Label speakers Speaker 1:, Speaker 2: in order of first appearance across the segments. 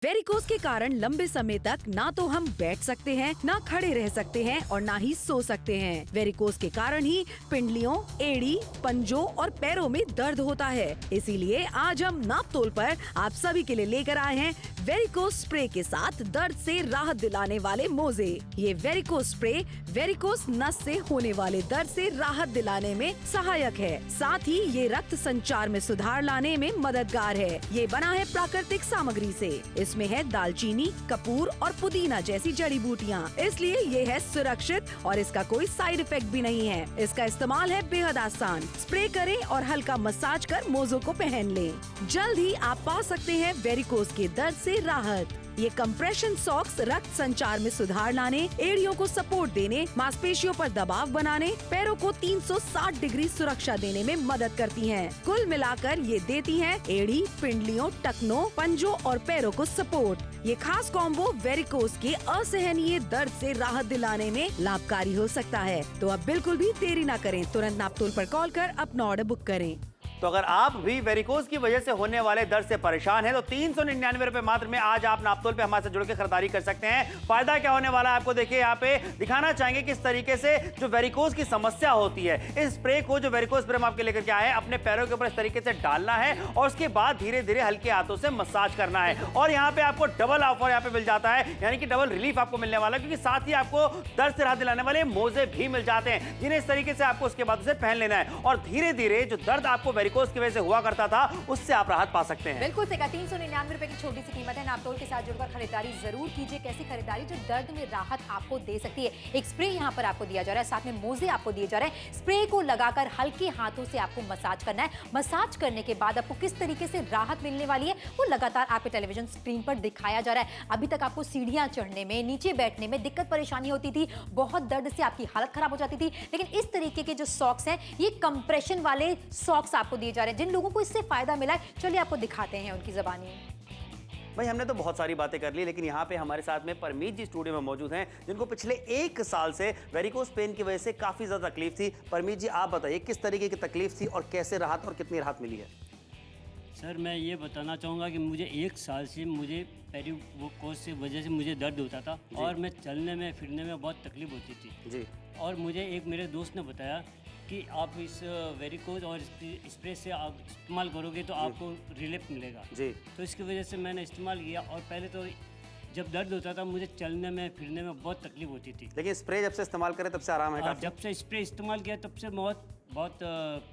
Speaker 1: Varicose के कारण लंबे समय तक ना तो हम बैठ सकते हैं, ना खड़े रह सकते हैं और ना ही सो सकते हैं। वेरिकोस के कारण ही पिंडलियों, एड़ी, पंजों और पैरों में दर्द होता है। इसीलिए आज हम नापतोल पर आप सभी के लिए लेकर आए हैं वेरिकोस स्प्रे के साथ दर्द से राहत दिलाने वाले मोजे। ये वेरिकोस स्प्रे वेरिकोस नस से होने वाले दर्द से राहत दिलाने में सहायक है। साथ ही ये रक्त संचार में सुधार लाने में मददगार है। ये बना है प्राकृतिक सामग्री से। इसमें है दालचीनी, कपूर और पुदीना जैसी जड़ी बूटियाँ, इसलिए ये है सुरक्षित और इसका कोई साइड इफेक्ट भी नहीं है। इसका इस्तेमाल है बेहद आसान। स्प्रे करें और हल्का मसाज कर मोजों को पहन लें। जल्द ही आप पा सकते हैं वेरिकोस के दर्द से राहत। ये कंप्रेशन सॉक्स रक्त संचार में सुधार लाने, एड़ियों को सपोर्ट देने, मांसपेशियों पर दबाव बनाने, पैरों को 360 डिग्री सुरक्षा देने में मदद करती हैं। कुल मिलाकर ये देती हैं एड़ी, पिंडलियों, टखनों, पंजों और पैरों को सपोर्ट। ये खास कॉम्बो वेरिकोस के असहनीय दर्द से राहत दिलाने में लाभकारी हो सकता है। तो अब बिल्कुल भी देरी न करें, तुरंत नापतोल पर कॉल कर अपना ऑर्डर बुक करें।
Speaker 2: तो अगर आप भी वेरिकोस की वजह से होने वाले दर्द से परेशान हैं तो 399 रुपए मात्र में आज आप नापतोल पे हमारे साथ जुड़ के खरीदारी कर सकते हैं। फायदा क्या होने वाला है आपको देखिए, यहाँ पे दिखाना चाहेंगे किस तरीके से जो वेरिकोस की समस्या होती है, इस स्प्रे को जो वेरिकोस स्प्रे हम आपके लेकर के आए हैं, अपने पैरों के ऊपर इस तरीके से डालना है और उसके बाद धीरे धीरे हल्के हाथों से मसाज करना है। और यहाँ पे आपको डबल ऑफर यहाँ पे मिल जाता है, यानी कि डबल रिलीफ आपको मिलने वाला है, क्योंकि साथ ही आपको दर्द से राहत दिलाने वाले मोजे भी मिल जाते हैं, जिन्हें इस तरीके से आपको उसके बाद उसे पहन लेना है और धीरे धीरे जो दर्द आपको वेरिकोस की वजह से हुआ करता था उससे आप राहत पा सकते हैं।
Speaker 3: बिल्कुल सही कहा। 399 रुपए की छोटी सी कीमत है। नापतोल के साथ जुड़कर खरीदारी जरूर कीजिए। कैसी खरीदारी जो दर्द में राहत आपको दे सकती है। एक स्प्रे यहाँ पर आपको दिया जा रहा है, साथ में मोजे आपको दिए जा रहे हैं। स्प्रे को लगाकर हल्के हाथों से आपको मसाज करना है। मसाज करने के बाद आपको किस तरीके से राहत मिलने वाली है वो लगातार आपके टेलीविजन स्क्रीन पर दिखाया जा रहा है। अभी तक आपको सीढ़ियां चढ़ने में, नीचे बैठने में दिक्कत परेशानी होती थी, बहुत दर्द से आपकी हालत खराब हो जाती थी, लेकिन इस तरीके के जो सॉक्स हैं, ये कंप्रेशन वाले सॉक्स आपको दिए जा रहे हैं। जिन लोगों को इससे फायदा मिला है, चलिए आपको दिखाते हैं उनकी ज़बानी।
Speaker 2: भाई हमने तो बहुत सारी बातें कर ली, लेकिन यहाँ पे हमारे साथ में परमीत जी स्टूडियो में मौजूद हैं, जिनको पिछले 1 साल से वेरिकोस पेन की वजह से काफ़ी ज़्यादा तकलीफ थी। परमीत जी आप बताइए किस तरीके की तकलीफ थी और कैसे राहत और कितनी राहत मिली है?
Speaker 4: सर मैं ये बताना चाहूँगा कि मुझे 1 साल से मुझे वेरिकोस की वजह से मुझे दर्द होता था और मैं चलने में फिरने में बहुत तकलीफ होती थी
Speaker 2: जी।
Speaker 4: और मुझे एक मेरे दोस्त ने बताया कि आप इस वेरिकोस और स्प्रे से आप इस्तेमाल करोगे तो आपको रिलीफ मिलेगा
Speaker 2: जी।
Speaker 4: तो इसकी वजह से मैंने इस्तेमाल किया और पहले तो जब दर्द होता था मुझे चलने में फिरने में बहुत तकलीफ होती थी,
Speaker 2: लेकिन स्प्रे जब से इस्तेमाल करें तब से आराम है काफी?
Speaker 4: जब से स्प्रे इस्तेमाल किया तब से बहुत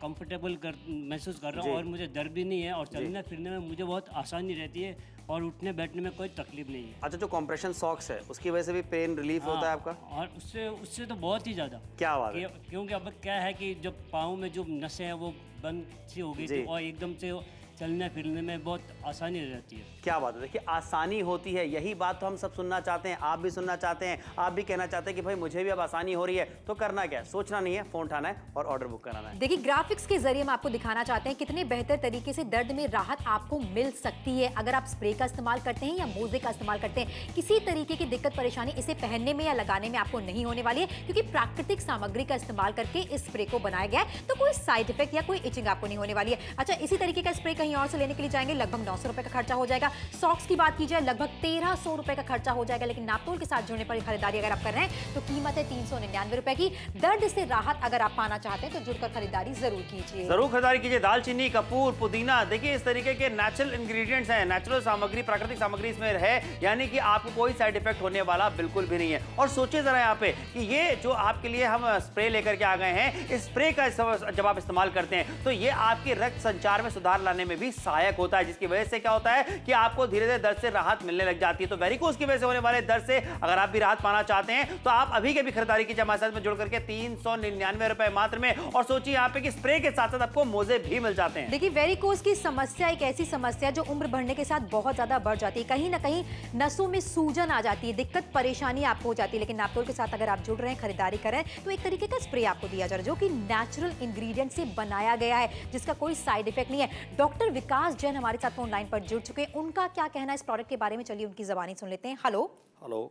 Speaker 4: कंफर्टेबल महसूस कर रहा हूँ और मुझे दर्द भी नहीं है और चलने फिरने में मुझे बहुत आसानी रहती है और उठने बैठने में कोई तकलीफ नहीं है।
Speaker 2: अच्छा, जो कंप्रेशन सॉक्स है उसकी वजह से भी पेन रिलीफ होता है आपका?
Speaker 4: और उससे तो बहुत ही ज़्यादा।
Speaker 2: क्या बात है?
Speaker 4: क्योंकि अब क्या है कि जब पाँव में जो नसें हैं वो बंद सी हो गई थी और एकदम से चलने फिरने में बहुत आसानी रहती है।
Speaker 2: क्या बात है, देखिए आसानी होती है, यही बात तो हम सब सुनना चाहते हैं, आप भी सुनना चाहते हैं, आप भी कहना चाहते हैं कि भाई मुझे भी अब आसानी हो रही है। तो करना क्या है, सोचना नहीं है, फोन उठाना है और ऑर्डर बुक कराना है।
Speaker 3: देखिए ग्राफिक्स के जरिए हम आपको दिखाना चाहते हैं कितने बेहतर तरीके से दर्द में राहत आपको मिल सकती है अगर आप स्प्रे का इस्तेमाल करते हैं या मोजे का इस्तेमाल करते हैं। किसी तरीके की दिक्कत परेशानी इसे पहनने में या लगाने में आपको नहीं होने वाली है, क्योंकि प्राकृतिक सामग्री का इस्तेमाल करके इस स्प्रे को बनाया गया है, तो कोई साइड इफेक्ट या कोई इचिंग आपको नहीं होने वाली है। अच्छा, इसी तरीके का स्प्रे कहीं और से लेने के लिए लगभग 900 रुपए का खर्चा हो जाएगा। सॉक्स की बात की जाए लगभग 1300 रुपए का खर्चा हो जाएगा, लेकिन नापतोल के साथ जुड़ने पर खरीदारी अगर आप कर रहे हैं तो कीमत है 399 रुपए की। दर्द से राहत अगर आप पाना चाहते हैं तो जुड़कर खरीदारी जरूर कीजिए।
Speaker 2: जरूर खरीदारी कीजिए। दालचीनी, कपूर, पुदीना, देखिए इस तरीके के नेचुरल इंग्रेडिएंट्स हैं, नेचुरल सामग्री, प्राकृतिक सामग्री इसमें है, यानी कि आपको कोई साइड इफेक्ट होने वाला बिल्कुल भी नहीं है। और सोचिए जरा यहाँ पे कि ये जो आपके लिए हम स्प्रे लेकर के आ गए हैं, इस स्प्रे का जब आप इस्तेमाल करते हैं तो ये आपके रक्त संचार में सुधार लाने में भी सहायक होता है, जिसकी वजह से क्या होता है कि आपको धीरे धीरे दर्द से राहत मिलने लग जाती है। तो वेरिकोस की वजह से होने वाले दर्द से अगर आप भी राहत पाना चाहते हैं तो आप अभी के भी खरीदारी कीजिए हमारे साथ में जुड़ करके 399 रुपए मात्र में। और सोचिए यहाँ पे कि स्प्रे के साथ साथ आपको मोजे भी मिल जाते हैं।
Speaker 3: देखिए वेरिकोस की समस्या एक ऐसी समस्या जो उम्र बढ़ने के साथ बहुत ज्यादा बढ़ जाती है। कहीं ना कहीं नसों में सूजन आ जाती है, दिक्कत परेशानी आपको हो जाती है, लेकिन नापतोल के साथ अगर आप जुड़ रहे हैं, खरीदारी कर रहे हैं, तो एक तरीके का स्प्रे आपको दिया जा रहा है जो कि नेचुरल इंग्रेडिएंट से बनाया गया है, जिसका कोई साइड इफेक्ट नहीं है। डॉक्टर विकास जैन हमारे साथ फोन लाइन पर जुड़ चुके हैं, उनका क्या कहना है इस प्रोडक्ट के बारे में, चलिए उनकी ज़बानी सुन लेते हैं। हेलो
Speaker 2: हेलो,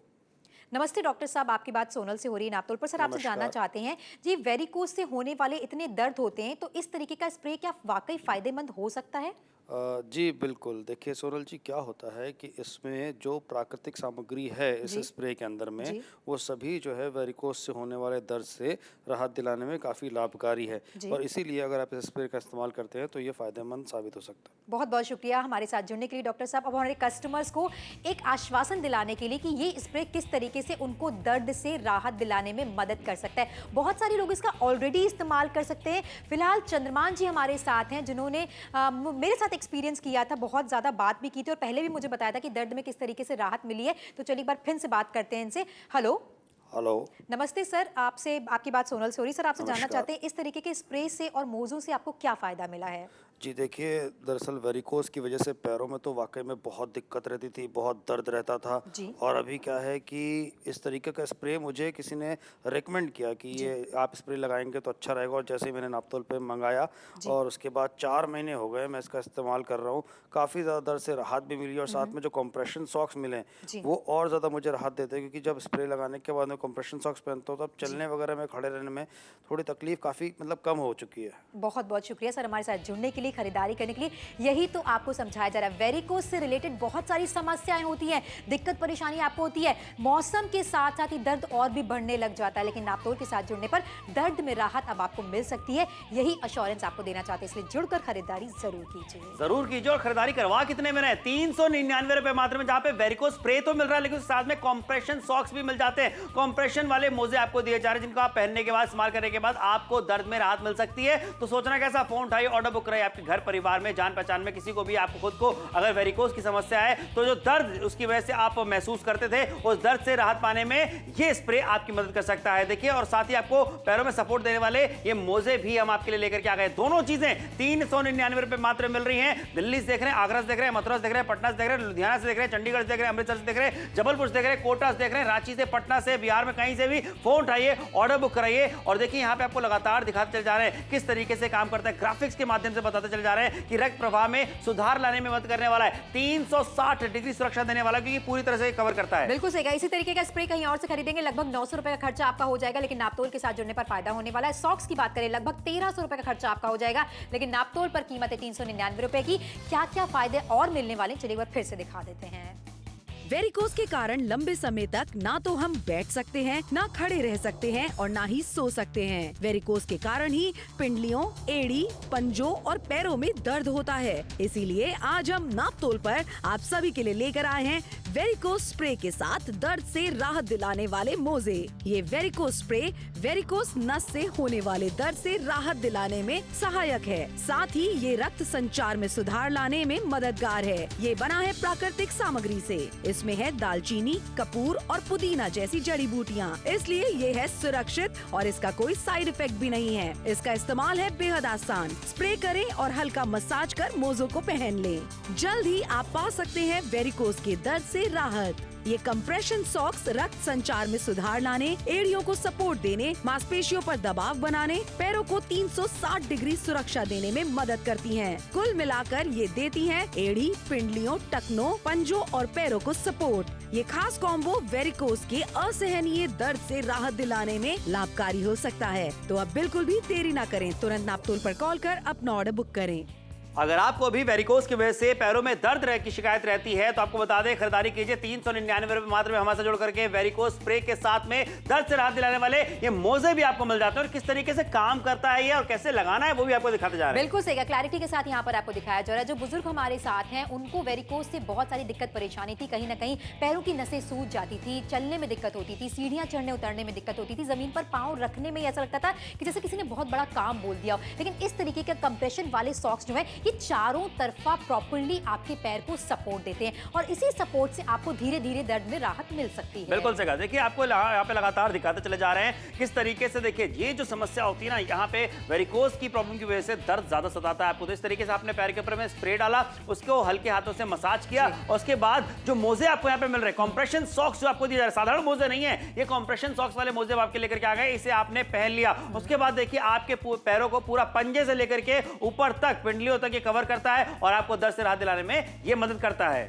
Speaker 3: नमस्ते डॉक्टर साहब, आपकी बात सोनल से हो रही है नापतोल पर। सर आपसे जानना चाहते हैं जी, वेरिकोस से होने वाले इतने दर्द होते हैं तो इस तरीके का स्प्रे क्या वाकई फायदेमंद हो सकता है?
Speaker 5: जी बिल्कुल। देखिए सोनल जी, क्या होता है कि इसमें जो प्राकृतिक सामग्री है इस
Speaker 3: जी।
Speaker 5: स्प्रे के अंदर में,
Speaker 3: जी।
Speaker 5: वो सभी जो है वेरिकोस से होने वाले दर्द से राहत दिलाने में काफ़ी लाभकारी है।
Speaker 3: जी।
Speaker 5: और इसीलिए अगर आप इस स्प्रे का इस्तेमाल करते हैं तो ये फ़ायदेमंद साबित हो सकता है।
Speaker 3: बहुत बहुत शुक्रिया हमारे साथ जुड़ने के लिए डॉक्टर साहब। अब हमारे कस्टमर्स को एक आश्वासन दिलाने के लिए कि ये स्प्रे किस तरीके से उनको दर्द से राहत दिलाने में मदद कर सकता है। बहुत सारे लोग इसका ऑलरेडी इस्तेमाल कर सकते हैं। फिलहाल चंद्रमान जी हमारे साथ हैं, जिन्होंने मेरे साथ एक्सपीरियंस किया था, बहुत ज़्यादा बात भी की थी और पहले भी मुझे बताया था कि दर्द में किस तरीके से राहत मिली है। तो चलिए एक बार फिर से बात करते हैं इनसे। हेलो।
Speaker 5: हेलो।
Speaker 3: नमस्ते सर, आपसे आपकी बात सोनल से हो रही। सर आपसे जानना
Speaker 5: नमस्कार।
Speaker 3: चाहते हैं इस तरीके के स्प्रे से और मोज़ों से आपको क्या फ़ायदा मिला है?
Speaker 5: जी देखिए, दरअसल वेरिकोस की वजह से पैरों में तो वाकई में बहुत दिक्कत रहती थी, बहुत दर्द रहता था।
Speaker 3: जी।
Speaker 5: और अभी क्या है कि इस तरीके का स्प्रे मुझे किसी ने रेकमेंड किया कि ये आप स्प्रे लगाएंगे तो अच्छा रहेगा, और जैसे ही मैंने नापतोल पे मंगाया और उसके बाद 4 महीने हो गए मैं इसका इस्तेमाल कर रहा हूँ। काफ़ी ज़्यादा दर्द से राहत भी मिली, और साथ में जो कंप्रेशन सॉक्स मिले
Speaker 3: जी।
Speaker 5: वो और ज़्यादा मुझे राहत देते हैं, क्योंकि जब स्प्रे लगाने के बाद मैं कंप्रेशन सॉक्स पहनता हूँ तब चलने वगैरह में, खड़े रहने में थोड़ी तकलीफ काफ़ी मतलब कम हो चुकी है।
Speaker 3: बहुत बहुत शुक्रिया सर हमारे साथ जुड़ने के लिए, खरीदारी करने के लिए। यही तो आपको समझाया जा रहा है। वेरिकोस से रिलेटेड बहुत सारी समस्याएं होती हैं, दिक्कत परेशानी आपको होती है। मौसम के साथ साथ ही दर्द और भी बढ़ने लग जाता है, लेकिन नापतोल के साथ जुड़ने पर दर्द में राहत अब आपको मिल सकती है। यही अश्योरेंस आपको देना चाहते हैं, इसलिए जुड़कर खरीदारी जरूर कीजिए।
Speaker 2: जरूर कीजिए। और खरीदारी करवा कितने में है? 399 रुपए मात्र में, जहां पे वेरिकोस स्प्रे तो मिल रहा है लेकिन उसके साथ में कॉम्प्रेशन सॉक्स भी मिल जाते हैं। कॉम्प्रेशन वाले मोजे आपको दिए जा रहे हैं, जिनको आप पहनने के बाद, इस्तेमाल करने के बाद आपको दर्द में राहत मिल सकती है। तो सोचना कैसा, फोन उठाइए, ऑर्डर बुक कराइए। आपके घर परिवार में, जान पहचान में किसी को भी, आपको खुद को अगर वेरिकोस की समस्या है तो जो दर्द उसकी वजह से आप महसूस करते थे, उस दर्द से राहत पाने में ये स्प्रे आपकी मदद कर सकता है। देखिए, और साथ ही आपको पैरों में सपोर्ट देने वाले ये मोजे भी हम आपके लिए लेकर के आ गए। दोनों चीजें 399 रुपए मात्र मिल रही हैं। दिल्ली से देख रहे हैं, आगरा से देख रहे हैं, मथुरा से देख रहे हैं, पटना से देख रहे हैं, लुधियाना से देख रहे हैं, चंडीगढ़ से देख रहे हैं, अमृतसर से देख रहे हैं, जबलपुर से देख रहे हैं, कोटा से देख रहे हैं, रांची से, पटना से, बिहार में कहीं से भी फोन उठाइए, ऑर्डर बुक कराइए। और देखिए, यहाँ पे आपको लगातार दिखाते चले जा रहे हैं किस तरीके से काम करता है। ग्राफिक्स के माध्यम से बताते चले जा रहे हैं कि रक्त प्रवाह में सुधार लाने में मदद करने वाला है। 360 डिग्री सुरक्षा देने वाला, क्योंकि पूरी तरह से कवर करता है।
Speaker 3: बिल्कुल सही कहा। इसी तरीके का स्प्रे कहीं और से खरीदेंगे लगभग 900 रुपए का खर्चा आपका हो जाएगा, लेकिन नापतोल के साथ जुड़ने पर फायदा होने वाला है। सॉक्स की बात करें, लगभग 1300 रुपए का खर्चा आपका हो जाएगा, लेकिन नापतोल पर कीमत है 399 रुपए की। क्या क्या फायदे और मिलने वाले, चलिए एक बार फिर से दिखा देते हैं।
Speaker 1: वेरिकोस के कारण लंबे समय तक ना तो हम बैठ सकते हैं, ना खड़े रह सकते हैं और ना ही सो सकते हैं। वेरिकोस के कारण ही पिंडलियों, एड़ी, पंजों और पैरों में दर्द होता है। इसीलिए आज हम नापतोल पर आप सभी के लिए लेकर आए हैं वेरिकोस स्प्रे के साथ दर्द से राहत दिलाने वाले मोजे। ये वेरिकोस स्प्रे वेरिकोस नस से होने वाले दर्द से राहत दिलाने में सहायक है। साथ ही ये रक्त संचार में सुधार लाने में मददगार है। ये बना है प्राकृतिक सामग्री से। इसमें है दालचीनी, कपूर और पुदीना जैसी जड़ी बूटियाँ, इसलिए ये है सुरक्षित और इसका कोई साइड इफेक्ट भी नहीं है। इसका इस्तेमाल है बेहद आसान। स्प्रे करें और हल्का मसाज कर मोजों को पहन लें। जल्द ही आप पा सकते हैं वेरिकोस के दर्द से राहत। ये कंप्रेशन सॉक्स रक्त संचार में सुधार लाने, एड़ियों को सपोर्ट देने, मांसपेशियों पर दबाव बनाने, पैरों को 360 डिग्री सुरक्षा देने में मदद करती हैं। कुल मिलाकर ये देती हैं एड़ी, पिंडलियों, टखनों, पंजों और पैरों को सपोर्ट। ये खास कॉम्बो वेरिकोस के असहनीय दर्द से राहत दिलाने में लाभकारी हो सकता है। तो अब बिल्कुल भी देरी न करें, तुरंत नापतोल पर कॉल कर अपना ऑर्डर बुक करें।
Speaker 2: अगर आपको भी वेरिकोस की वजह से पैरों में दर्द की शिकायत रहती है तो आपको बता दें, खरीदारी कीजिए 399 रुपए मात्र में हमारे साथ जुड़ करके वेरिकोस स्प्रे के साथ में दर्द से राहत दिलाने वाले ये मोजे भी आपको मिल जाते हैं। और किस तरीके से काम करता है ये और कैसे लगाना है वो भी आपको दिखाते जा रहे हैं।
Speaker 3: बिल्कुल सही, क्लैरिटी के साथ यहाँ पर आपको दिखाया जा रहा है। जो बुजुर्ग हमारे साथ हैं उनको वेरिकोस से बहुत सारी दिक्कत परेशानी थी। कहीं ना कहीं पैरों की नसें सूज जाती थी, चलने में दिक्कत होती थी, सीढ़ियां चढ़ने उतरने में दिक्कत होती थी, जमीन पर पाँव रखने में ऐसा लगता था कि जैसे किसी ने बहुत बड़ा काम बोल दिया हो। लेकिन इस तरीके के कंप्रेशन वाले सॉक्स जो है ये चारों तरफा प्रॉपर्ली आपके पैर को सपोर्ट देते हैं और इसी सपोर्ट से आपको धीरे धीरे दर्द में राहत मिल सकती है।
Speaker 2: बिल्कुल सही। देखिए, आपको यहाँ पे लगातार दिखाते चले जा रहे हैं किस तरीके से। देखिए, ये जो समस्या होती है ना, यहाँ पे वेरिकोस की प्रॉब्लम की वजह से दर्द ज्यादा सताता है आपको। तो इस तरीके से आपने पैर के ऊपर में स्प्रे डाला, उसको हल्के हाथों से मसाज किया और उसके बाद जो मोजे आपको यहाँ पे मिल रहे हैं, कंप्रेशन सॉक्स जो आपको दिए जा रहे हैं, साधारण मोजे नहीं है, ये कंप्रेशन सॉक्स वाले मोजे आपके लेकर के आ गए। इसे आपने पहन लिया, उसके बाद देखिए आपके पैरों को पूरा पंजे से लेकर के ऊपर तक, पिंडलियों तक ये कवर करता है और आपको दर्द से राहत दिलाने में ये मदद करता है।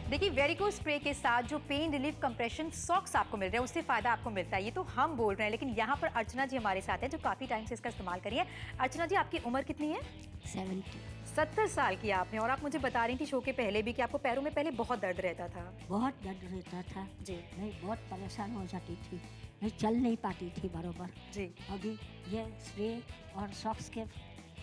Speaker 3: देखिए, वेरिकोस स्प्रे के साथ जो पेन रिलीफ कंप्रेशन सॉक्स आपको मिल रहे हैं उससे फायदा आपको मिलता है, ये तो हम बोल रहे हैं। लेकिन यहाँ पर अर्चना जी हमारे साथ हैं जो काफी टाइम से इसका इस्तेमाल करी है। अर्चना जी, आपकी उम्र कितनी है?
Speaker 6: 70।
Speaker 3: 70 साल की आपने, और आप मुझे बता रही थी शो के पहले भी कि आपको पैरों में पहले बहुत दर्द रहता था।
Speaker 6: बहुत दर्द रहता था
Speaker 3: जी।
Speaker 6: मैं बहुत परेशान हो जाती थी, मैं चल नहीं पाती थी बरोबर।
Speaker 3: जी।
Speaker 6: अभी ये स्प्रे और सॉक्स के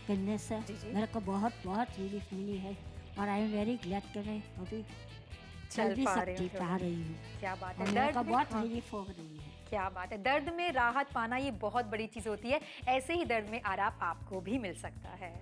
Speaker 6: पहनने से
Speaker 3: जी।
Speaker 6: मेरे को बहुत बहुत रिलीफ मिली है और आई एम वेरी ग्लैड कि मैं अभी
Speaker 3: चल
Speaker 6: चल भी
Speaker 3: पा रहे
Speaker 6: सकती
Speaker 3: हो
Speaker 6: पा रही हूँ
Speaker 3: क्या बात
Speaker 6: और
Speaker 3: है,
Speaker 6: मेरे को
Speaker 3: में-
Speaker 6: बहुत
Speaker 3: हाँ।
Speaker 6: रिलीफ हो रही है।
Speaker 3: क्या बात है, दर्द में राहत पाना ये बहुत बड़ी चीज होती है। ऐसे ही दर्द में आराम आपको भी मिल सकता है।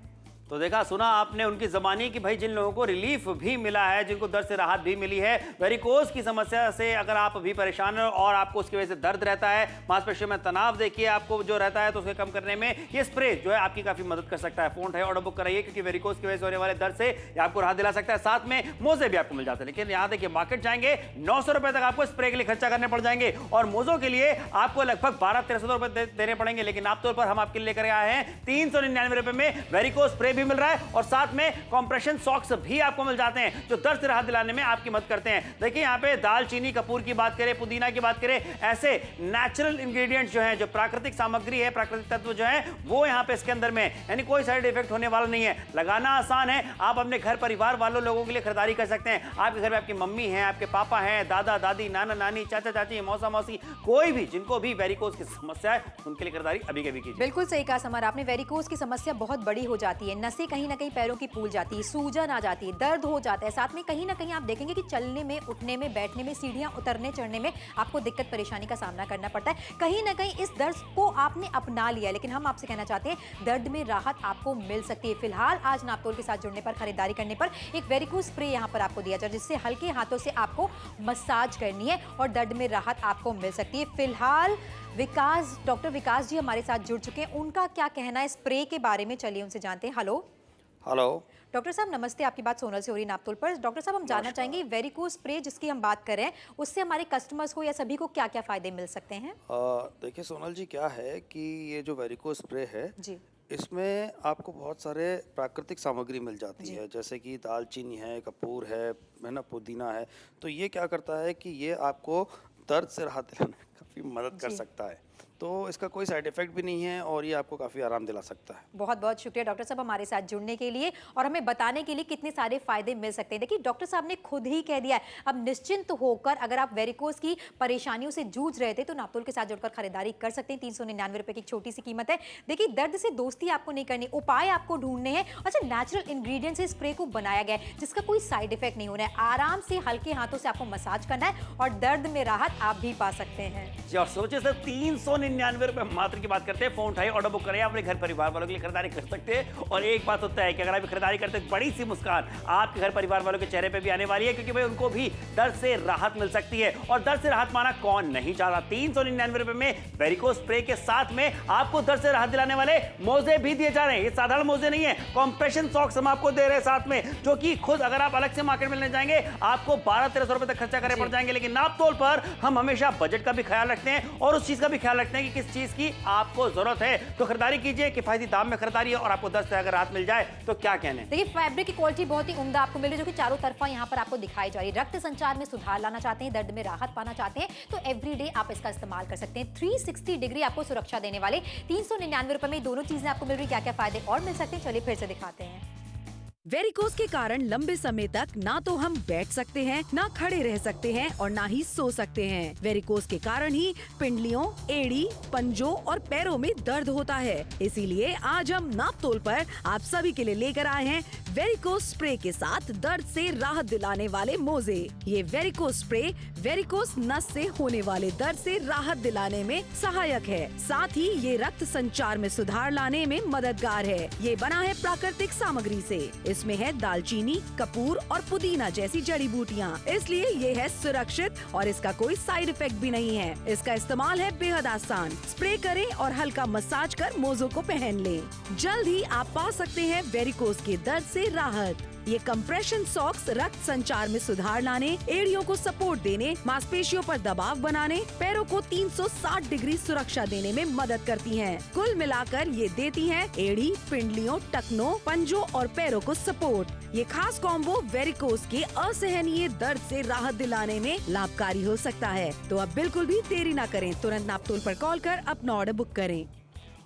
Speaker 2: तो देखा सुना आपने उनकी ज़बानी कि भाई जिन लोगों को रिलीफ भी मिला है, जिनको दर्द से राहत भी मिली है, वेरिकोज की समस्या से अगर आप भी परेशान हो और आपको उसकी वजह से दर्द रहता है, मांसपेशियों में तनाव देखिए आपको जो रहता है, तो उसके कम करने में ये स्प्रे जो है आपकी काफी मदद कर सकता है। फोन उठाइए, ऑर्डर बुक कराइए, क्योंकि वेरिकोज की वजह से होने वाले दर्द से ये आपको राहत दिला सकता है। साथ में मोजे भी आपको मिल जाते हैं। लेकिन यहाँ देखिए मार्केट जाएंगे 900 रुपए तक आपको स्प्रे के लिए खर्चा करने पड़ जाएंगे और मोजों के लिए आपको लगभग 1200-1300 रुपए देने पड़ेंगे। लेकिन आप तौर पर हम आपके लिए लेकर आए हैं 399 रुपए में वेरिकोज स्प्रे भी मिल रहा है और साथ में कंप्रेशन सॉक्स भी आपको मिल जाते हैं जो दर्द से राहत दिलाने में आपकी मदद करते हैं। देखिए यहाँ पे दालचीनी, कपूर की बात करें, पुदीना की बात करें, ऐसे नेचुरल इंग्रेडिएंट्स जो हैं, जो प्राकृतिक सामग्री है, प्राकृतिक तत्व जो है वो यहाँ पे इसके अंदर में, यानी कोई साइड इफेक्ट होने वाला नहीं है। लगाना आसान है। आप अपने घर परिवार वालों लोगों के लिए खरीदारी कर सकते हैं। आपके घर में आपकी मम्मी है, आपके पापा हैं, दादा दादी, नाना नानी, चाचा चाची, मौसा मौसी, कोई भी जिनको भी वेरिकोज की समस्या है उनके लिए खरीदारी अभी कभी कीजिए।
Speaker 3: बिल्कुल सही कहा समर आपने। वेरिकोज की समस्या बहुत बड़ी हो जाती है, नसें कहीं ना कहीं पैरों की फूल जाती है, सूजन आ जाती है, दर्द हो जाता है। साथ में कहीं ना कहीं आप देखेंगे कि चलने में, उठने में, बैठने में, सीढ़ियां उतरने चढ़ने में आपको दिक्कत परेशानी का सामना करना पड़ता है। कहीं ना कहीं इस दर्द को आपने अपना लिया, लेकिन हम आपसे कहना चाहते हैं दर्द में राहत आपको मिल सकती है। फिलहाल आज नापतोल के साथ जुड़ने पर, खरीदारी करने पर एक वेरिकोज स्प्रे यहाँ पर आपको दिया जाए जिससे हल्के हाथों से आपको मसाज करनी है और दर्द में राहत आपको मिल सकती है। फिलहाल डॉक्टर विकास जी हमारे साथ जुड़ चुके हैं। उनका क्या कहना है स्प्रे के बारे में, चलिए उनसे जानते हैं। हेलो डॉक्टर साहब, नमस्ते। आपकी बात सोनल से हो रही है नापतोल पर। डॉक्टर साहब, हम जानना चाहेंगे वेरिकोज स्प्रे जिसकी हम बात कर रहे हैं उससे हमारे कस्टमर्स को या सभी को क्या क्या फायदे मिल सकते हैं?
Speaker 5: देखिए सोनल जी, क्या है कि ये जो वेरिकोज स्प्रे है
Speaker 3: जी।
Speaker 5: इसमें आपको बहुत सारे प्राकृतिक सामग्री मिल जाती है, जैसे कि दालचीनी है, कपूर है ना, पुदीना है। तो ये क्या करता है कि ये आपको दर्द से राहत दिलाने में काफ़ी मदद कर सकता है। तो इसका कोई साइड इफेक्ट भी नहीं है और ये आपको काफ़ी आराम दिला सकता है।
Speaker 3: बहुत बहुत शुक्रिया डॉक्टर साहब हमारे साथ जुड़ने के लिए और हमें बताने के लिए कितने सारे फायदे मिल सकते हैं। देखिए डॉक्टर साहब ने खुद ही कह दिया है, अब निश्चिंत होकर अगर आप वेरिकोज की परेशानियों से जूझ रहे थे तो नापतोल के साथ जुड़कर खरीदारी कर सकते हैं। 399 रुपए की छोटी सी कीमत है। देखिए दर्द से दोस्ती आपको नहीं करनी, उपाय आपको ढूंढने हैं। अच्छा, नेचुरल इंग्रेडिएंट्स से स्प्रे को बनाया गया है जिसका कोई साइड इफेक्ट नहीं होना है। आराम से हल्के हाथों से आपको मसाज करना है और दर्द में राहत आप भी पा सकते हैं।
Speaker 2: और सोचिए सर, 399 रुपए मात्र की बात करते हैं। फोन उठाइए, ऑर्डर बुक करें, अपने घर परिवार वालों के लिए खरीदारी कर सकते हैं। और एक बात होता है कि अगर आप खरीदारी करते हैं, बड़ी सी मुस्कान आपके घर परिवार वालों के चेहरे पे भी आने वाली है, क्योंकि भाई उनको भी दर्द से राहत मिल सकती है। और दर्द से राहत पाना कौन नहीं चाहता। 399 रुपए में वेरिकोज स्प्रे के साथ में आपको दर्द से राहत दिलाने वाले मोजे भी दिए जा रहे हैं। ये साधारण मोजे नहीं है, कंप्रेशन सॉक्स हम आपको दे रहे हैं साथ में, जो कि खुद अगर आप अलग से मार्केट में ले जाएंगे आपको 1200-1300 रुपए तक खर्चा करने पड़ जाएंगे। लेकिन नापतोल पर हम हमेशा बजट का भी ख्याल रखते हैं और उस चीज का भी ख्याल रखते हैं कि किस चीज की आपको जरूरत है। तो खरीदारी कीजिए, किफायती दाम में खरीदारी है और आपको दर्द से अगर राहत मिल जाए तो क्या कहने।
Speaker 3: देखिए फैब्रिक की क्वालिटी बहुत ही उम्दा आपको मिल रही है, जो कि चारों तरफा यहाँ पर आपको दिखाई जा रही है। रक्त संचार में सुधार लाना चाहते हैं, दर्द में राहत पाना चाहते हैं तो एवरीडे आप इसका इस्तेमाल कर सकते हैं। 360 डिग्री आपको सुरक्षा देने वाले 399 रुपए में दोनों चीजें आपको मिल रही है। क्या क्या फायदे और मिल सकते हैं, चलिए फिर से दिखाते हैं।
Speaker 1: वेरिकोज के कारण लंबे समय तक ना तो हम बैठ सकते हैं, ना खड़े रह सकते हैं और ना ही सो सकते हैं। वेरिकोज के कारण ही पिंडलियों, एड़ी, पंजों और पैरों में दर्द होता है। इसीलिए आज हम नापतोल पर आप सभी के लिए लेकर आए हैं वेरिकोज स्प्रे के साथ दर्द से राहत दिलाने वाले मोजे। ये वेरिकोज स्प्रे वेरिकोज नस से होने वाले दर्द से राहत दिलाने में सहायक है। साथ ही ये रक्त संचार में सुधार लाने में मददगार है। ये बना है प्राकृतिक सामग्री से। इसमें है दालचीनी, कपूर और पुदीना जैसी जड़ी बूटियाँ, इसलिए ये है सुरक्षित और इसका कोई साइड इफेक्ट भी नहीं है। इसका इस्तेमाल है बेहद आसान। स्प्रे करें और हल्का मसाज कर मोजों को पहन लें। जल्द ही आप पा सकते हैं वेरिकोज के दर्द से राहत। ये कंप्रेशन सॉक्स रक्त संचार में सुधार लाने, एड़ियों को सपोर्ट देने, मांसपेशियों पर दबाव बनाने, पैरों को 360 डिग्री सुरक्षा देने में मदद करती हैं। कुल मिलाकर ये देती हैं एड़ी, पिंडलियों, टखनों, पंजों और पैरों को सपोर्ट। ये खास कॉम्बो वेरिकोज के असहनीय दर्द से राहत दिलाने में लाभकारी हो सकता है। तो अब बिल्कुल भी देरी न करें, तुरंत नापतोल पर कॉल कर अपना ऑर्डर बुक करें।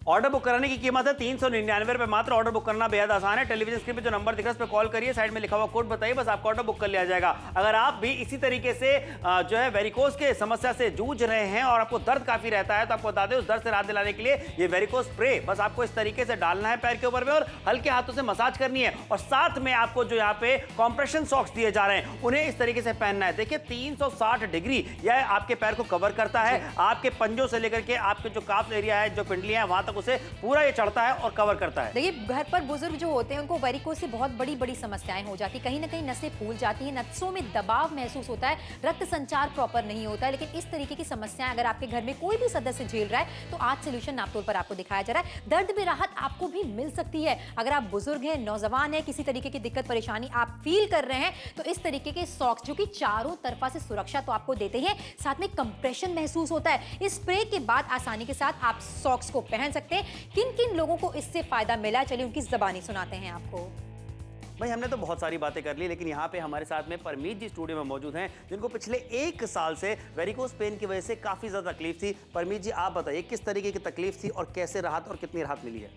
Speaker 2: ऑर्डर बुक कराने की कीमत है 399 रुपए मात्र। ऑर्डर बुक करना बेहद आसान है। टेलीविजन स्क्रीन पे जो नंबर दिख रहा है उस पर कॉल करिए, साइड में लिखा हुआ कोड बताइए, बस आपका ऑर्डर बुक कर लिया जाएगा। अगर आप भी इसी तरीके से जो है वेरिकोज के समस्या से जूझ रहे हैं और आपको दर्द काफी रहता है, तो आपको बता दें उस दर्द से राहत दिलाने के लिए ये वेरिकोज स्प्रे बस आपको इस तरीके से डालना है पैर के ऊपर में और हल्के हाथों से मसाज करनी है। और साथ में आपको जो यहाँ पे कॉम्प्रेशन सॉक्स दिए जा रहे हैं उन्हें इस तरीके से पहनना है। देखिए 360 डिग्री यह आपके पैर को कवर करता है, आपके पंजों से लेकर के आपके जो काफ एरिया है, जो पिंडलियां हैं, वहां तक उसे पूरा ये चढ़ता है और कवर करता है।
Speaker 3: देखिए घर पर बुजुर्ग जो होते हैं उनको वेरिकोज से बहुत बड़ी बड़ी समस्याएं हो जाती है, कहीं ना कहीं नसें फूल जाती हैं, नसों में दबाव महसूस होता है, रक्त संचार प्रॉपर नहीं होता है। लेकिन इस तरीके की समस्याएं अगर आपके घर में कोई भी सदस्य झेल रहा है तो आज सोल्यूशन नापतोल पर आपको दिखाया जा रहा है। दर्द में राहत आपको भी मिल सकती है। अगर आप बुजुर्ग हैं, नौजवान हैं, किसी तरीके की दिक्कत परेशानी आप फील कर रहे हैं तो इस तरीके के सॉक्स जो कि चारों तरफा से सुरक्षा तो आपको देते हैं, साथ में कंप्रेशन महसूस होता है। इस स्प्रे के बाद आसानी के साथ आप सॉक्स को पहन सकते हैं। किन किन लोगों को इससे फायदा मिला, चलिए उनकी ज़बानी सुनाते हैं आपको।
Speaker 2: भाई हमने तो बहुत सारी बातें कर ली, लेकिन यहाँ पे हमारे साथ में परमीत जी स्टूडियो में मौजूद हैं, जिनको पिछले 1 साल से वेरिकोज पेन की वजह से काफ़ी ज़्यादा तकलीफ थी। परमीत जी आप बताइए किस तरीके की तकलीफ थी और कैसे राहत और कितनी राहत मिली है?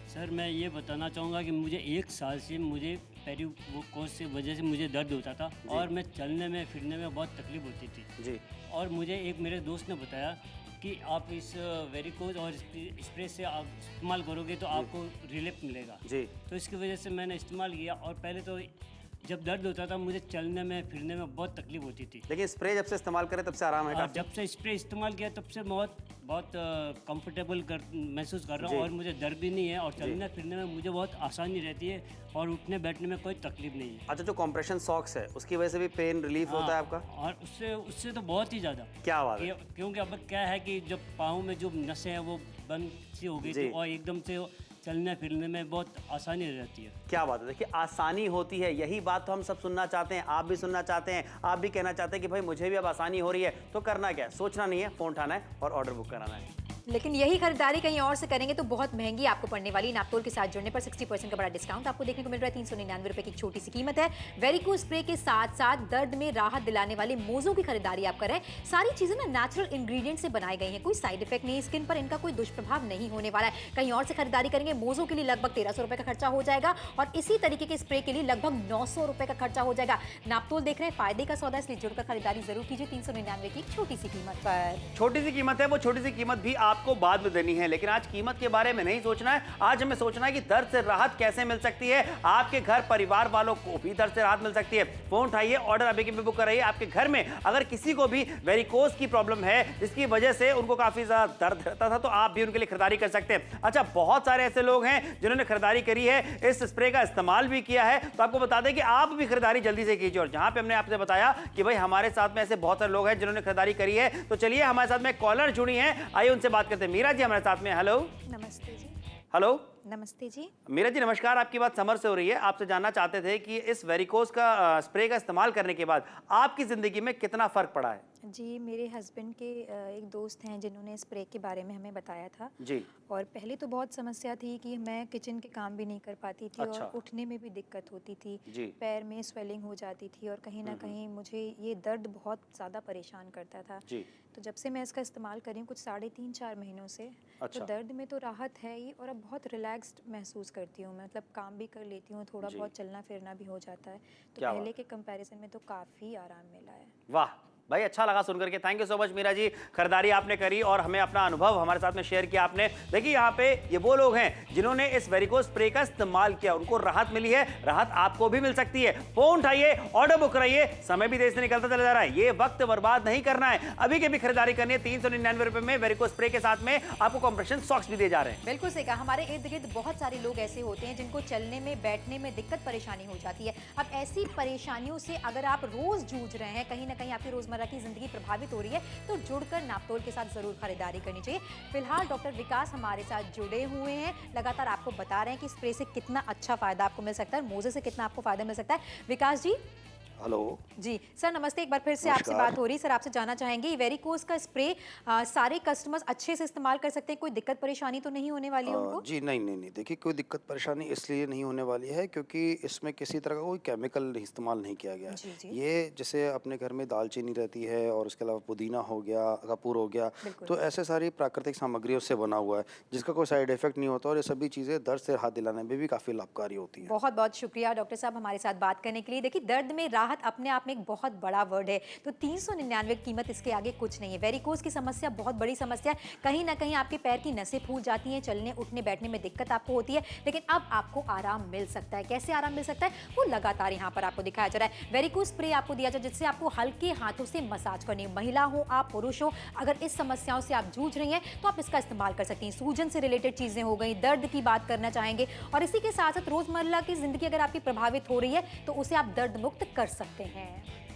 Speaker 4: सर मैं ये बताना चाहूँगा कि मुझे 1 साल से मुझे पेरिकोज से वजह से मुझे दर्द होता था और मैं चलने में फिरने में बहुत तकलीफ होती थी
Speaker 2: जी।
Speaker 4: और मुझे एक मेरे दोस्त ने बताया कि आप इस वेरिकोज और स्प्रे से आप इस्तेमाल करोगे तो आपको रिलीफ मिलेगा
Speaker 2: जी।
Speaker 4: तो इसकी वजह से मैंने इस्तेमाल किया और पहले तो जब दर्द होता था मुझे चलने में फिरने में बहुत तकलीफ होती थी,
Speaker 2: लेकिन स्प्रे जब से इस्तेमाल करें तब से आराम है
Speaker 4: और
Speaker 2: काफी?
Speaker 4: जब से स्प्रे इस्तेमाल किया तब से बहुत कंफर्टेबल महसूस कर रहा हूँ और मुझे दर्द भी नहीं है और चलने फिरने में मुझे बहुत आसानी रहती है और उठने बैठने में कोई तकलीफ नहीं है।
Speaker 2: अच्छा, जो कॉम्प्रेशन सॉक्स है उसकी वजह से भी पेन रिलीफ होता है आपका?
Speaker 4: और उससे तो बहुत ही ज़्यादा।
Speaker 2: क्या बात है?
Speaker 4: क्योंकि अब क्या है कि जब पाँव में जो नसें हैं वो बंद सी हो गई थी और एकदम से चलने फिरने में बहुत आसानी रहती है।
Speaker 2: क्या बात है, देखिए आसानी होती है, यही बात तो हम सब सुनना चाहते हैं, आप भी सुनना चाहते हैं, आप भी कहना चाहते हैं कि भाई मुझे भी अब आसानी हो रही है। तो करना क्या है, सोचना नहीं है, फोन उठाना है और ऑर्डर बुक कराना है।
Speaker 3: लेकिन यही खरीदारी कहीं और से करेंगे तो बहुत महंगी आपको पड़ने वाली। नापतोल के साथ जुड़ने पर 60% का बड़ा डिस्काउंट आपको देखने को मिल रहा है। 399 रुपए की छोटी सी कीमत है। वेरिकोज स्प्रे के साथ साथ दर्द में राहत दिलाने वाले मोजों की खरीदारी आप करें। सारी चीजें ना नेचुरल इंग्रेडिएंट से बनाई गई हैं, कोई साइड इफेक्ट नहीं, स्किन पर इनका कोई दुष्प्रभाव नहीं होने वाला है। कहीं और से खरीदारी करेंगे मोजों के लिए लगभग 1300 रुपए का खर्चा हो जाएगा और इसी तरीके के स्प्रे के लिए लगभग 900 रुपए का खर्चा हो जाएगा। नापतोल देख रहे हैं, फायदे का सौदा, इसलिए जुड़कर खरीदारी जरूर कीजिए 399 की छोटी सी कीमत पर।
Speaker 2: छोटी सी कीमत है, वो छोटी सी कीमत भी आपको बाद में देनी है, लेकिन आज कीमत के बारे में नहीं सोचना है। आज हमें सोचना है कि दर्द से राहत कैसे मिल सकती है। आपके घर परिवार वालों को भी दर्द से राहत मिल सकती है। फोन उठाइए, ऑर्डर अभी के बुक कराइए। आपके घर में अगर किसी को भी वेरिकोज की प्रॉब्लम है जिसकी वजह से उनको काफी ज्यादा दर्द रहता था, तो आप भी उनके लिए खरीदारी कर सकते हैं। अच्छा, बहुत सारे ऐसे लोग हैं जिन्होंने खरीदारी करी है, इस स्प्रे का इस्तेमाल भी किया है, तो आपको बता दें कि आप भी खरीदारी जल्दी से कीजिए। और जहां पे हमने आपसे बताया कि भाई हमारे साथ में ऐसे बहुत सारे लोग हैं जिन्होंने खरीदारी करी है, तो चलिए हमारे साथ में कॉलर जुड़ी है, आइए उनसे बात करते हैं। मीरा जी हमारे साथ में। हेलो।
Speaker 3: नमस्ते जी।
Speaker 2: हेलो।
Speaker 3: नमस्ते जी।
Speaker 2: मीरा जी नमस्कार, आपकी बात समर से हो रही है। आपसे जानना चाहते थे कि इस वेरिकोज का स्प्रे का इस्तेमाल करने के बाद आपकी जिंदगी में कितना फर्क पड़ा है?
Speaker 7: जी, मेरे हस्बैंड के एक दोस्त हैं जिन्होंने स्प्रे के बारे में हमें बताया था
Speaker 2: जी।
Speaker 7: और पहले तो बहुत समस्या थी कि मैं किचन के काम भी नहीं कर पाती थी।
Speaker 2: अच्छा।
Speaker 7: और उठने में भी दिक्कत होती थी
Speaker 2: जी।
Speaker 7: पैर में स्वेलिंग हो जाती थी और कहीं ना कहीं मुझे ये दर्द बहुत ज़्यादा परेशान करता था
Speaker 2: जी।
Speaker 7: तो जब से मैं इसका इस्तेमाल कर रही हूँ कुछ 3.5-4 महीनों से,
Speaker 2: अच्छा।
Speaker 7: तो दर्द में तो राहत है ही और अब बहुत रिलैक्स्ड महसूस करती हूँ। मतलब काम भी कर लेती हूँ, थोड़ा बहुत चलना फिरना भी हो जाता है, तो
Speaker 2: क्या
Speaker 7: पहले
Speaker 2: बात
Speaker 7: के कंपैरिजन में तो काफ़ी आराम मिला है।
Speaker 2: वाह भाई, अच्छा लगा सुनकर के। Thank you so much Meera ji, खरीदारी आपने करी और हमें अपना अनुभव हमारे साथ में शेयर किया आपने। देखिए यहाँ पे ये वो लोग हैं जिन्होंने इस वेरिकोज स्प्रे का इस्तेमाल किया, उनको राहत मिली है, राहत आपको भी मिल सकती है। फोन उठाइए, ऑर्डर बुक कराइए, समय भी देर से निकलता चला जा रहा है, ये वक्त बर्बाद नहीं करना है। अभी के भी खरीदारी करनी है। 399 रुपए में वेरिकोज स्प्रे के साथ में आपको कॉम्प्रेशन सॉक्स भी दिए जा रहे हैं।
Speaker 3: बिल्कुल सही कहा। हमारे इर्द गिर्द बहुत सारे लोग ऐसे होते हैं जिनको चलने में बैठने में दिक्कत परेशानी हो जाती है। अब ऐसी परेशानियों से अगर आप रोज जूझ रहे हैं, कहीं ना कहीं आपकी रोजमर्रा की जिंदगी प्रभावित हो रही है, तो जुड़कर नापतोल के साथ जरूर खरीदारी करनी चाहिए। फिलहाल डॉक्टर विकास हमारे साथ जुड़े हुए हैं, लगातार आपको बता रहे हैं कि स्प्रे से कितना अच्छा फायदा आपको मिल सकता है, मोजे से कितना आपको फायदा मिल सकता है। विकास जी,
Speaker 5: हेलो
Speaker 3: जी सर नमस्ते, एक बार फिर से आपसे
Speaker 5: नमस्कार।
Speaker 3: बात हो रही है। सर आपसे जानना चाहेंगे वेरिकोज का स्प्रे सारे कस्टमर्स अच्छे से इस्तेमाल कर सकते हैं, कोई दिक्कत परेशानी तो नहीं होने वाली है उनको?
Speaker 5: जी नहीं नहीं नहीं, देखिए कोई दिक्कत परेशानी इसलिए नहीं होने वाली है क्योंकि इसमें किसी तरह का कोई केमिकल इस्तेमाल नहीं किया गया
Speaker 3: जी, जी।
Speaker 5: है। ये जैसे अपने घर में दालचीनी रहती है और उसके अलावा पुदीना हो गया, कपूर हो गया,
Speaker 3: बिल्कुल।
Speaker 5: तो ऐसे सारी प्राकृतिक सामग्रियों से बना हुआ है जिसका कोई साइड इफेक्ट नहीं होता और ये सभी चीज़ें दर्द से राहत दिलाने में भी काफ़ी लाभकारी होती हैं।
Speaker 3: बहुत बहुत शुक्रिया डॉक्टर साहब हमारे साथ बात करने के लिए। देखिए दर्द में राहत अपने आप में एक बहुत बड़ा वर्ड है, तो 399 कीमत इसके आगे कुछ नहीं है। वेरिकोज की समस्या बहुत बड़ी समस्या है, कहीं ना कहीं आपके पैर की नसें फूल जाती हैं, चलने उठने बैठने में दिक्कत आपको होती है, लेकिन अब आपको आराम मिल सकता है। कैसे आराम मिल सकता है वो लगातार यहाँ पर आपको दिखाया जा रहा है। वेरिकोज स्प्रे आपको दिया जाए जिससे आपको हल्के हाथों से मसाज करनी है। महिला हो आप पुरुष हो, अगर इस समस्याओं से आप जूझ रही हैं तो आप इसका इस्तेमाल कर सकती हैं। सूजन से रिलेटेड चीजें हो गई, दर्द की बात करना चाहेंगे, और इसी के साथ साथ रोजमर्रा की जिंदगी अगर आपकी प्रभावित हो रही है तो उसे आप दर्द मुक्त कर सकते हैं।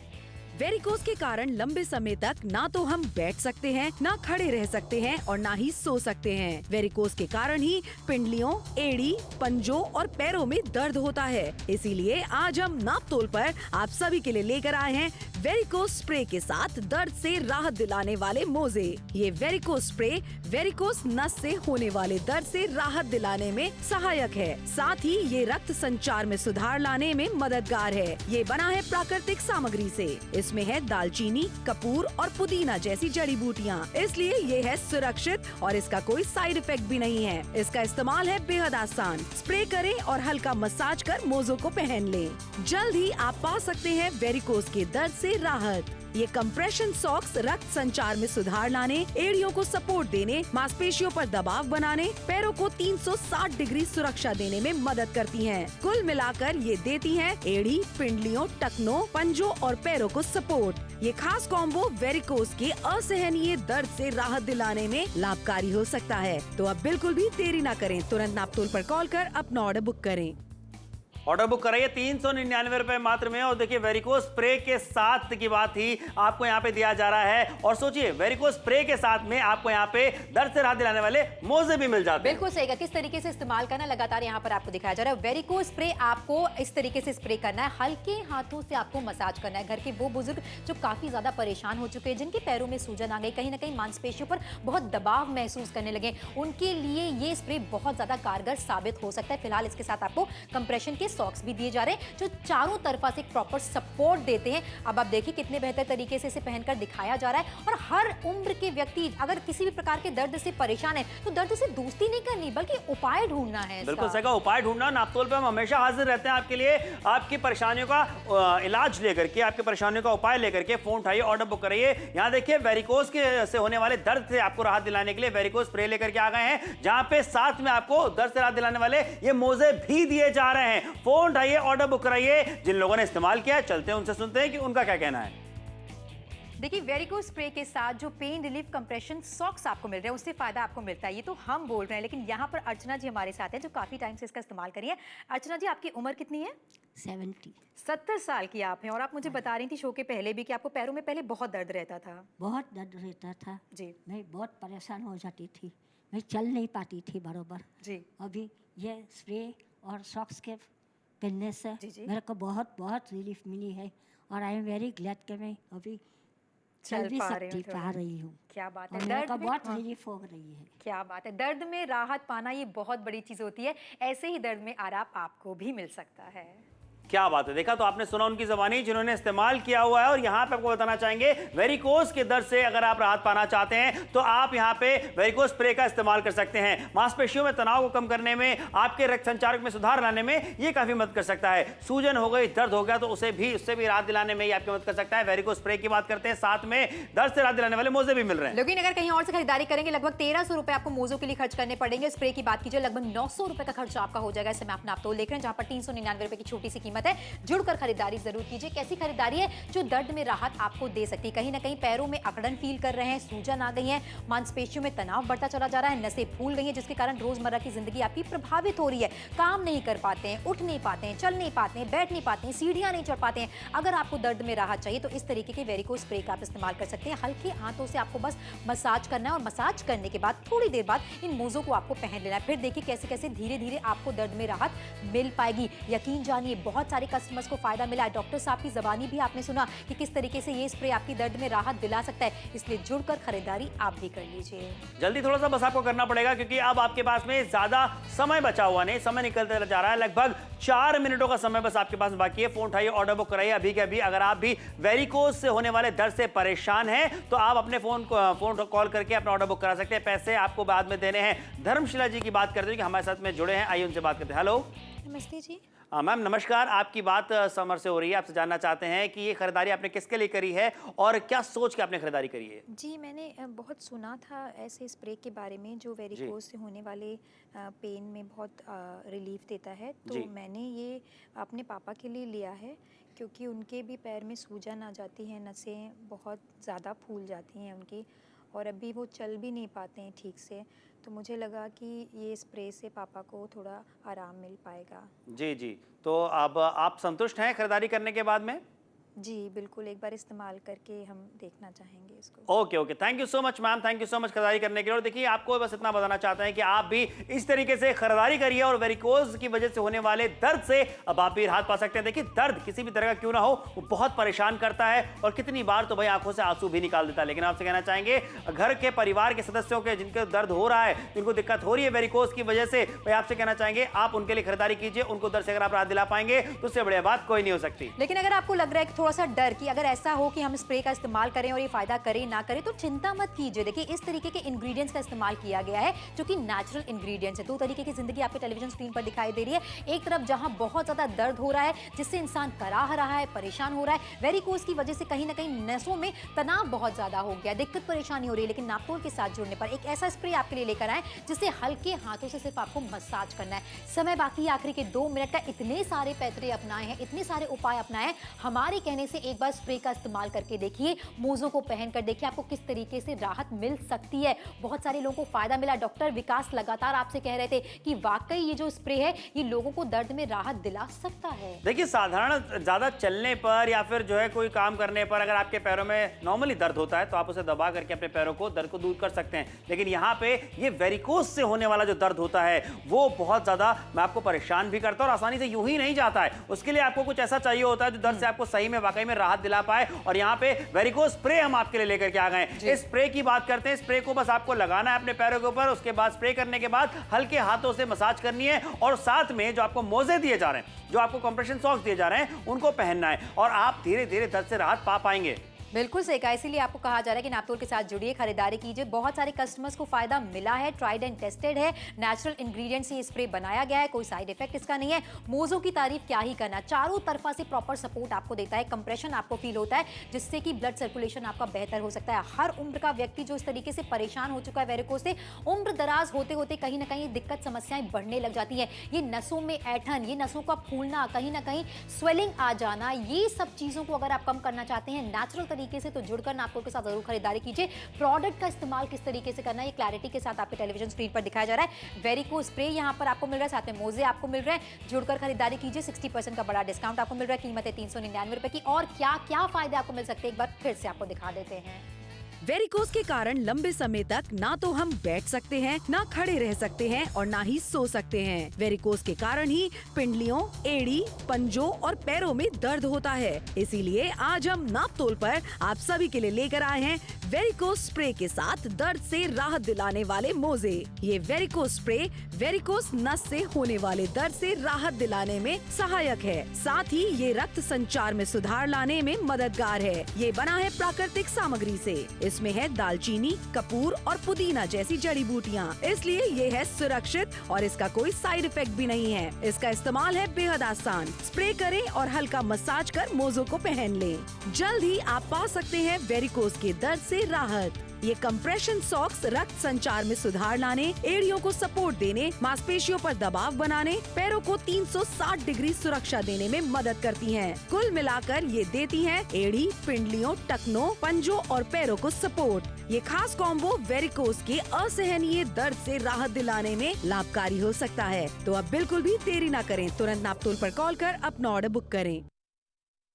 Speaker 1: वेरिकोज के कारण लंबे समय तक ना तो हम बैठ सकते हैं, ना खड़े रह सकते हैं और ना ही सो सकते हैं। वेरिकोज के कारण ही पिंडलियों, एड़ी, पंजों और पैरों में दर्द होता है। इसीलिए आज हम नापतोल पर आप सभी के लिए लेकर आए हैं वेरिकोज स्प्रे के साथ दर्द से राहत दिलाने वाले मोजे। ये वेरिकोज स्प्रे वेरिकोज नस से होने वाले दर्द से राहत दिलाने में सहायक है, साथ ही ये रक्त संचार में सुधार लाने में मददगार है। ये बना है प्राकृतिक सामग्री से, इसमें है दालचीनी, कपूर और पुदीना जैसी जड़ी बूटियाँ, इसलिए ये है सुरक्षित और इसका कोई साइड इफेक्ट भी नहीं है। इसका इस्तेमाल है बेहद आसान। स्प्रे करें और हल्का मसाज कर मोजों को पहन लें। जल्द ही आप पा सकते हैं वेरिकोज के दर्द से राहत। ये कंप्रेशन सॉक्स रक्त संचार में सुधार लाने, एड़ियों को सपोर्ट देने, मांसपेशियों पर दबाव बनाने, पैरों को 360 डिग्री सुरक्षा देने में मदद करती हैं। कुल मिलाकर ये देती हैं एड़ी, पिंडलियों, टखनों, पंजों और पैरों को सपोर्ट। ये खास कॉम्बो वेरिकोज के असहनीय दर्द से राहत दिलाने में लाभकारी हो सकता है। तो अब बिल्कुल भी देरी न करें, तुरंत नापतोल पर कॉल कर अपना ऑर्डर बुक करें।
Speaker 2: ऑर्डर बुक कराइए 399 रुपए मात्र में। और देखिए वेरिकोज स्प्रे के साथ की बात ही आपको यहाँ पे दिया जा रहा है, और सोचिए वेरिकोज स्प्रे के साथ में आपको यहाँ पे दर्द से राहत दिलाने वाले मोजे भी मिल जाते हैं।
Speaker 3: बिल्कुल सही, किस तरीके से इस्तेमाल करना लगातार यहाँ पर आपको दिखाया जा रहा है। वेरिकोज स्प्रे आपको इस तरीके से स्प्रे करना है, हल्के हाथों से आपको मसाज करना है। घर के वो बुजुर्ग जो काफी ज्यादा परेशान हो चुके हैं, जिनके पैरों में सूजन आ गई, कहीं ना कहीं मांसपेशियों पर बहुत दबाव महसूस करने लगे, उनके लिए ये स्प्रे बहुत ज्यादा कारगर साबित हो सकता है। फिलहाल इसके साथ आपको कंप्रेशन के सॉक्स भी दिए जा रहे हैं जो चारों तरफा से एक प्रॉपर सपोर्ट देते हैं। अब आप देखिए कितने बेहतर तरीके से इसे पहनकर दिखाया जा रहा है। और हर उम्र के व्यक्ति अगर किसी भी प्रकार के दर्द से परेशान है तो दर्द से दोस्ती नहीं करनी बल्कि उपाय ढूंढना है।
Speaker 2: बिल्कुल सही कहा, उपाय ढूंढना। नापतोल पे हम हमेशा हाजिर रहते हैं आपके लिए, आपकी परेशानियों का इलाज लेकर के, आपकी परेशानियों का उपाय लेकर के। फोन उठाइए, ऑर्डर बुक कराइए। यहाँ देखिए वेरिकोज के से होने वाले दर्द से आपको राहत दिलाने के लिए वेरिकोज स्प्रे लेकर के आ गए हैं, जहां पे साथ में आपको दर्द से राहत दिलाने वाले ये मोजे भी दिए जा रहे हैं। फोन उठाइए, ऑर्डर बुक कराइए। जिन लोगों ने इस्तेमाल किया है चलते हैं उनसे सुनते हैं कि उनका क्या कहना है।
Speaker 3: देखिए वेरिकोज स्प्रे के साथ जो पेन रिलीफ कंप्रेशन सॉक्स आपको मिल रहे हैं उससे फायदा आपको मिलता है, ये तो हम बोल रहे हैं, लेकिन यहाँ पर अर्चना जी हमारे साथ हैं जो काफी टाइम से इसका इस्तेमाल करी है। अर्चना जी आपकी उम्र कितनी है? 70 साल की आप हैं, और आप मुझे बता रही थी शो के पहले भी कि आपको पैरों में पहले बहुत दर्द रहता था।
Speaker 6: बहुत दर्द रहता था
Speaker 3: जी
Speaker 6: मैं बहुत परेशान हो जाती थी, मैं चल नहीं पाती थी बरोबर।
Speaker 3: जी
Speaker 6: अभी ये स्प्रे और सॉक्स के पहनने से
Speaker 3: जी।
Speaker 6: मेरे को बहुत बहुत रिलीफ मिली है, और आई एम वेरी ग्लैड कि मैं अभी चल भी
Speaker 3: पा रही
Speaker 6: सकती
Speaker 3: हूँ
Speaker 6: पा रही हूँ।
Speaker 3: क्या बात
Speaker 6: और
Speaker 3: है,
Speaker 6: मेरे
Speaker 3: दर्द
Speaker 6: को
Speaker 3: में
Speaker 6: बहुत
Speaker 3: हाँ।
Speaker 6: रिलीफ हो रही है।
Speaker 3: क्या बात है, दर्द में राहत पाना ये बहुत बड़ी चीज होती है। ऐसे ही दर्द में आराम आपको भी मिल सकता है।
Speaker 2: क्या बात है, देखा तो आपने सुना उनकी ज़बानी जिन्होंने इस्तेमाल किया हुआ है। और यहाँ पे आपको बताना चाहेंगे वेरिकोज के दर्द से अगर आप राहत पाना चाहते हैं तो आप यहाँ पे वेरिकोज स्प्रे का इस्तेमाल कर सकते हैं। मांसपेशियों में तनाव को कम करने में, आपके रक्त संचार में सुधार लाने में ये काफी मदद कर सकता है। सूजन हो गई, दर्द हो गया तो उससे भी राहत दिलाने में ये आपकी मदद कर सकता है। वेरिकोज स्प्रे की बात करते हैं, साथ में दर्द से राहत दिलाने वाले मोजे भी मिल रहे हैं।
Speaker 3: लेकिन अगर कहीं और से खरीदारी करेंगे लगभग 1300 रुपए आपको मोजों के लिए खर्च करने पड़ेंगे। स्प्रे की बात कीजिए लगभग 900 रुपए का खर्च आपका हो जाएगा। इससे मैं अपना आप तो देख रहे हैं जहां पर 399 रुपए की छोटी सी कीमत है। जुड़कर खरीदारी जरूर कीजिए। कैसी खरीदारी है जो दर्द में राहत आपको दे सकती है। कहीं ना कहीं पैरों में अकड़न फील कर रहे हैं, सूजन आ गई है, मांसपेशियों में तनाव बढ़ता चला जा रहा है, नसें फूल गई हैं, जिसके कारण रोजमर्रा की जिंदगी आपकी प्रभावित हो रही है। काम नहीं कर पाते हैं, उठ नहीं पाते हैं, चल नहीं पाते हैं, बैठ नहीं पाते हैं, सीढ़ियां नहीं चढ़ पाते हैं। अगर आपको दर्द में राहत चाहिए तो इस तरीके के वेरिकोज स्प्रे का आप इस्तेमाल कर सकते हैं। हल्के हाथों से आपको बस मसाज करना है और मसाज करने के बाद थोड़ी देर बाद इन मोजों को आपको पहन लेना है। फिर देखिए कैसे कैसे धीरे धीरे आपको दर्द में राहत मिल पाएगी। यकीन जानिए बहुत सारे कस्टमर्स को फायदा मिला है। डॉक्टर साहब की ज़बानी भी आपने सुना कि किस तरीके से ये स्प्रे आपकी दर्द में राहत दिला सकता है, इसलिए जुड़कर खरीदारी आप भी कर लीजिए।
Speaker 2: जल्दी थोड़ा सा बस आपको करना पड़ेगा, क्योंकि अब आपके पास में ज्यादा समय बचा हुआ नहीं, समय निकलते जा रहा है। लगभग 4 मिनटों का समय बस आपके पास बाकी है। फोन उठाइए, ऑर्डर बुक कराइए अभी के अभी। अगर आप भी वेरिकोज से होने वाले दर्द से परेशान हैं तो आप अपने फोन कॉल करके अपना ऑर्डर बुक करा सकते हैं। पैसे आपको बाद में देने हैं। धर्मशिला जी की बात करते हैं कि हमारे साथ में जुड़े हैं, आइए उनसे बात करते हैं। हेलो
Speaker 7: नमस्ते जी।
Speaker 2: मैम नमस्कार, आपकी बात समर से हो रही है। आपसे जानना चाहते हैं कि ये खरीदारी आपने किसके लिए करी है और क्या सोच के आपने खरीदारी करी है?
Speaker 7: जी, मैंने बहुत सुना था ऐसे स्प्रे के बारे में जो वेरिकोज से होने वाले पेन में बहुत रिलीफ देता है, तो मैंने ये अपने पापा के लिए लिया है, क्योंकि उनके भी पैर में सूजन आ जाती है, नसें बहुत ज़्यादा फूल जाती हैं उनकी, और अभी वो चल भी नहीं पाते हैं ठीक से। तो मुझे लगा कि ये स्प्रे से पापा को थोड़ा आराम मिल पाएगा।
Speaker 2: जी जी, तो अब आप संतुष्ट हैं खरीदारी करने के बाद में?
Speaker 7: जी बिल्कुल, एक बार इस्तेमाल करके हम देखना चाहेंगे इसको।
Speaker 2: Okay okay, thank you so much ma'am, thank you so much खरीदारी करने के लिए। और देखिए, आपको बस इतना बताना चाहते हैं कि आप भी इस तरीके से खरीदारी करिए और वेरिकोज की वजह से होने वाले दर्द से अब आप भी राहत पा सकते हैं। देखिए, दर्द किसी भी तरह का क्यों ना हो, वो बहुत परेशान करता है और कितनी बार तो भाई आंखों से आंसू भी निकाल देता है। लेकिन आपसे कहना चाहेंगे, घर के परिवार के सदस्यों के जिनके दर्द हो रहा है, जिनको दिक्कत हो रही है वेरिकोज की वजह से, भाई आपसे कहना चाहेंगे आप उनके लिए खरीदारी कीजिए। उनको दर्द से अगर आप राहत दिला पाएंगे तो उससे बढ़िया बात कोई नहीं हो सकती।
Speaker 3: लेकिन अगर आपको लग रहा है कि थोड़ा सा डर कि अगर ऐसा हो कि हम स्प्रे का इस्तेमाल करें और ये फायदा करे ना करे, तो चिंता मत कीजिए। देखिए, इस तरीके के इंग्रेडिएंट्स का इस्तेमाल किया गया है जो कि नेचुरल इंग्रेडिएंट्स है। 2 तरीके की जिंदगी आपके टेलीविजन स्क्रीन पर दिखाई दे रही है। एक तरफ जहां बहुत ज्यादा दर्द हो रहा है, जिससे इंसान कराह रहा है, परेशान हो रहा है, वेरिकोज की वजह से कहीं ना कहीं नसों में तनाव बहुत ज्यादा हो गया, दिक्कत परेशानी हो रही है। लेकिन नापतोल के साथ जुड़ने पर एक ऐसा स्प्रे आपके लिए लेकर आए जिससे हल्के हाथों से सिर्फ आपको मसाज करना है। समय बाकी आखिरी के 2 मिनट का। इतने सारे पैतरे अपनाए हैं, इतने सारे उपाय अपनाए हैं, हमारे कहने से एक बार स्प्रे का इस्तेमाल करके देखिए, मोज़ों को पहनकर देखिए, आपको किस तरीके से राहत मिल सकती है। बहुत सारे लोगों को फायदा मिला। डॉक्टर विकास लगातार आपसे कह रहे थे कि वाकई ये जो स्प्रे है ये लोगों को दर्द में राहत दिला सकता है।
Speaker 2: देखिए, साधारण ज्यादा चलने पर या फिर जो है कोई काम करने पर अगर आपके पैरों में नॉर्मली दर्द होता है तो आप उसे दबा करके अपने पैरों को दर्द को दूर कर सकते हैं। लेकिन यहाँ पे ये वेरिकोज से होने वाला जो दर्द होता है वो बहुत ज्यादा मैं आपको परेशान भी करता है और आसानी से यूं ही नहीं जाता है। उसके लिए आपको कुछ ऐसा चाहिए होता है जो दर्द से आपको सही में वाकई में राहत दिला पाए। और यहाँ पे वेरिकोज स्प्रे हम आपके लिए लेकर के आ गए हैं। इस स्प्रे की बात करते हैं। स्प्रे को बस आपको लगाना है अपने पैरों के ऊपर, उसके बाद स्प्रे करने के बाद हल्के हाथों से मसाज करनी है और साथ में जो आपको मोजे दिए जा रहे हैं, जो आपको कंप्रेशन सॉक्स दिए जा रहे हैं, उनको पहनना है और आप धीरे धीरे दर्द से राहत पा पाएंगे।
Speaker 3: बिल्कुल सही कहा, इसीलिए आपको कहा जा रहा है कि नापतोल के साथ जुड़िए, खरीदारी कीजिए। बहुत सारे कस्टमर्स को फायदा मिला है, ट्राइड एंड टेस्टेड है, नेचुरल इंग्रेडिएंट्स से ये स्प्रे बनाया गया है, कोई साइड इफेक्ट इसका नहीं है। मोज़ों की तारीफ क्या ही करना, चारों तरफा से प्रॉपर सपोर्ट आपको देता है, कंप्रेशन आपको फील होता है, जिससे कि ब्लड सर्कुलेशन आपका बेहतर हो सकता है। हर उम्र का व्यक्ति जो इस तरीके से परेशान हो चुका है वेरिकोज से, उम्र दराज होते होते कहीं ना कहीं दिक्कत समस्याएं बढ़ने लग जाती हैं। ये नसों में ऐठन, ये नसों का फूलना, कहीं ना कहीं स्वेलिंग आ जाना, ये सब चीज़ों को अगर आप कम करना चाहते हैं नेचुरल तरीके से, तो जुड़कर नापतोल के साथ जरूर खरीदारी कीजिए। प्रोडक्ट का इस्तेमाल किस तरीके से करना है ये क्लैरिटी के साथ आपके टेलीविजन स्क्रीन पर दिखाया जा रहा है। वेरिकोज स्प्रे यहाँ पर आपको मिल रहा है, साथ में मोजे आपको मिल रहे हैं। जुड़कर खरीदारी कीजिए, 60% का बड़ा डिस्काउंट आपको मिल रहा है। कीमत है 399 रुपए की। और क्या क्या फायदे आपको मिल सकते हैं एक बार फिर से आपको दिखा देते हैं।
Speaker 1: वेरिकोज के कारण लंबे समय तक ना तो हम बैठ सकते हैं, ना खड़े रह सकते हैं और ना ही सो सकते हैं। वेरिकोज के कारण ही पिंडलियों, एड़ी, पंजों और पैरों में दर्द होता है। इसीलिए आज हम नापतोल पर आप सभी के लिए लेकर आए हैं वेरिकोज स्प्रे के साथ दर्द से राहत दिलाने वाले मोजे। ये वेरिकोज स्प्रे वेरिकोज नस से होने वाले दर्द से राहत दिलाने में सहायक है। साथ ही ये रक्त संचार में सुधार लाने में मददगार है। ये बना है प्राकृतिक सामग्री से। इसमें है दालचीनी, कपूर और पुदीना जैसी जड़ी बूटियाँ, इसलिए ये है सुरक्षित और इसका कोई साइड इफेक्ट भी नहीं है। इसका इस्तेमाल है बेहद आसान। स्प्रे करें और हल्का मसाज कर मोज़ों को पहन लें। जल्द ही आप पा सकते हैं वेरिकोज के दर्द से राहत। ये कंप्रेशन सॉक्स रक्त संचार में सुधार लाने, एड़ियों को सपोर्ट देने, मांसपेशियों पर दबाव बनाने, पैरों को 360 डिग्री सुरक्षा देने में मदद करती हैं। कुल मिलाकर ये देती हैं एड़ी, पिंडलियों, टखनों, पंजों और पैरों को सपोर्ट। ये खास कॉम्बो वेरिकोज के असहनीय दर्द से राहत दिलाने में लाभकारी हो सकता है। तो अब बिल्कुल भी देरी न करें, तुरंत नापतोल पर कॉल कर अपना ऑर्डर बुक करें।